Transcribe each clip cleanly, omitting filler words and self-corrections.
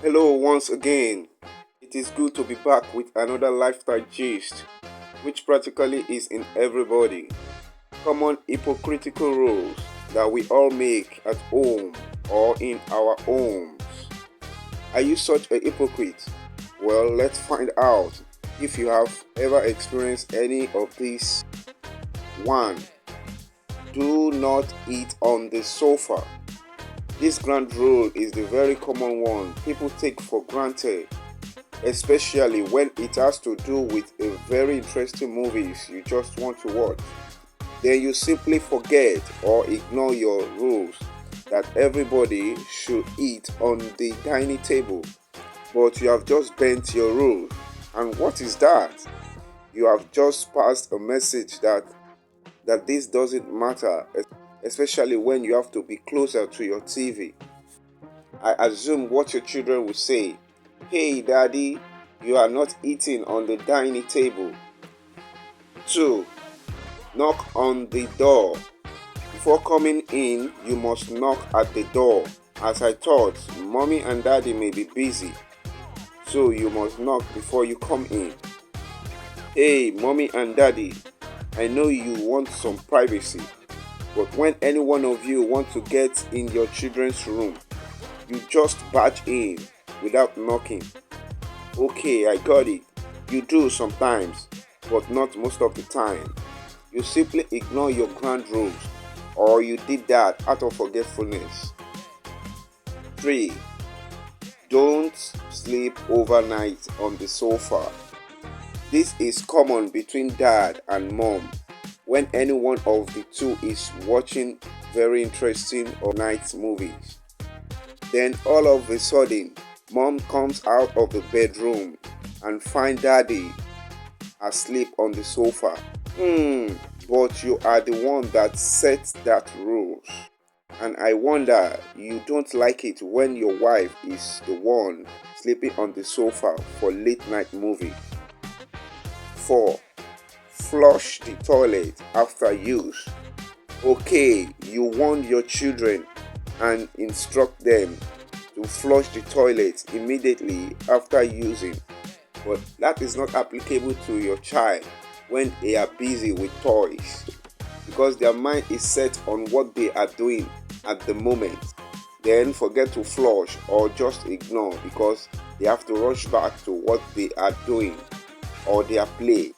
Hello once again. It is good to be back with another lifestyle gist, which practically is in everybody. Common hypocritical rules that we all make at home or in our homes. Are you such a hypocrite? Well, let's find out if you have ever experienced any of these. 1. Do not eat on the sofa. This grand rule is the very common one people take for granted, especially when it has to do with a very interesting movies you just want to watch. Then you simply forget or ignore your rules that everybody should eat on the dining table, but you have just bent your rules. And what is that? You have just passed a message that this doesn't matter, especially when you have to be closer to your TV. I assume what your children will say, "Hey daddy, you are not eating on the dining table." 2. Knock on the door. Before coming in, you must knock at the door. As I thought, mommy and daddy may be busy, so you must knock before you come in. "Hey mommy and daddy, I know you want some privacy, but when any one of you want to get in your children's room, you just barge in without knocking." "Okay, I got it. You do sometimes, but not most of the time. You simply ignore your grand rules, or you did that out of forgetfulness." 3. Don't sleep overnight on the sofa. This is common between dad and mom when any one of the two is watching very interesting or night movies. Then all of a sudden, mom comes out of the bedroom and finds daddy asleep on the sofa. But you are the one that sets that rules. And I wonder you don't like it when your wife is the one sleeping on the sofa for late night movie. 4. Flush the toilet after use. Okay, you warn your children and instruct them to flush the toilet immediately after using, but that is not applicable to your child when they are busy with toys, because their mind is set on what they are doing at the moment. Then forget to flush or just ignore because they have to rush back to what they are doing or their play.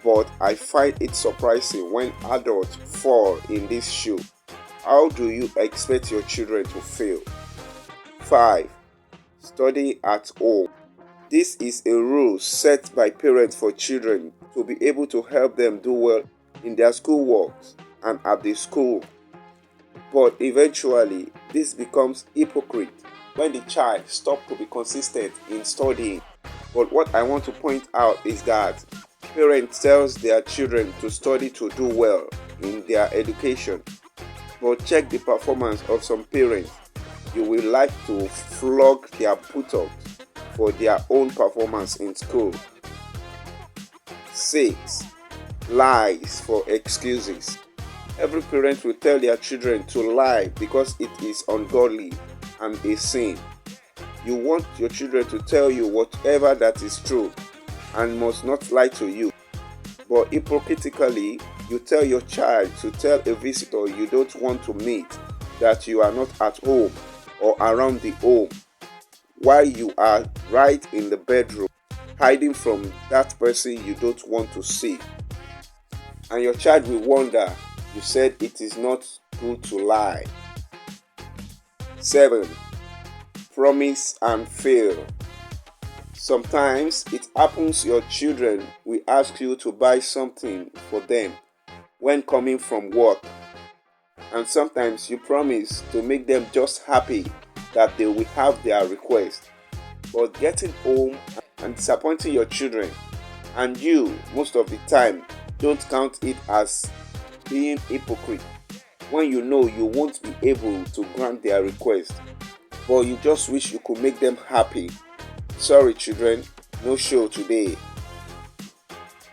But I find it surprising when adults fall in this shoe. How do you expect your children to feel? 5. Study at home. This is a rule set by parents for children to be able to help them do well in their schoolwork and at the school. But eventually, this becomes hypocrite when the child stops to be consistent in studying. But what I want to point out is that parents tells their children to study to do well in their education. But check the performance of some parents. You will like to flog their buttocks for their own performance in school. 6. Lies for excuses. Every parent will tell their children to lie because it is ungodly and a sin. You want your children to tell you whatever that is true and must not lie to you. But hypocritically, you tell your child to tell a visitor you don't want to meet that you are not at home or around the home, while you are right in the bedroom hiding from that person you don't want to see. And your child will wonder you said it is not good to lie. 7. Promise and fail. Sometimes it happens your children will ask you to buy something for them when coming from work, and sometimes you promise to make them just happy that they will have their request, but getting home and disappointing your children, and you most of the time don't count it as being hypocrite when you know you won't be able to grant their request, but you just wish you could make them happy. Sorry children, no show today.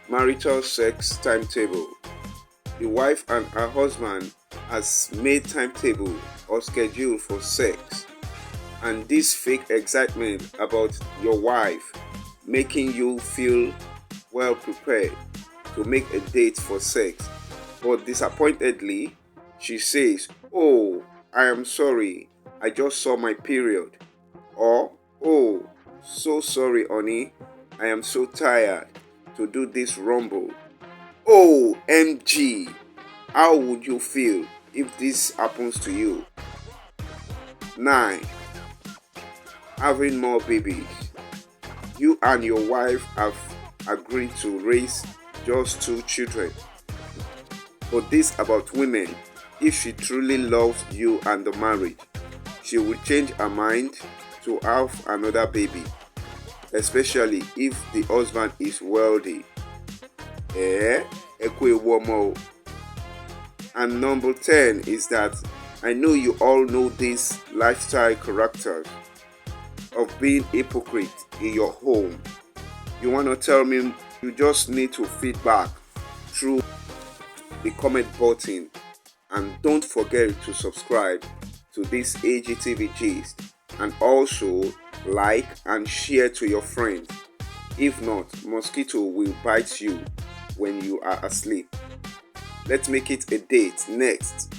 Marital sex timetable. The wife and her husband has made timetable or schedule for sex. And this fake excitement about your wife making you feel well prepared to make a date for sex. But disappointedly, she says, "Oh, I am sorry, I just saw my period." Or, "Oh, so sorry, honey, I am so tired to do this rumble." OMG, how would you feel if this happens to you? 9. Having more babies. You and your wife have agreed to raise just 2 children. But this about women: if she truly loves you and the marriage, she will change her mind to have another baby, especially if the husband is wealthy. Ekwe womo. And number 10 is that I know you all know these lifestyle characters of being hypocrite in your home. You want to tell me? You just need to feedback through the comment button, and don't forget to subscribe to this AGTV gist, and also like and share to your friends. If not, mosquito will bite you when you are asleep. Let's make it a date next.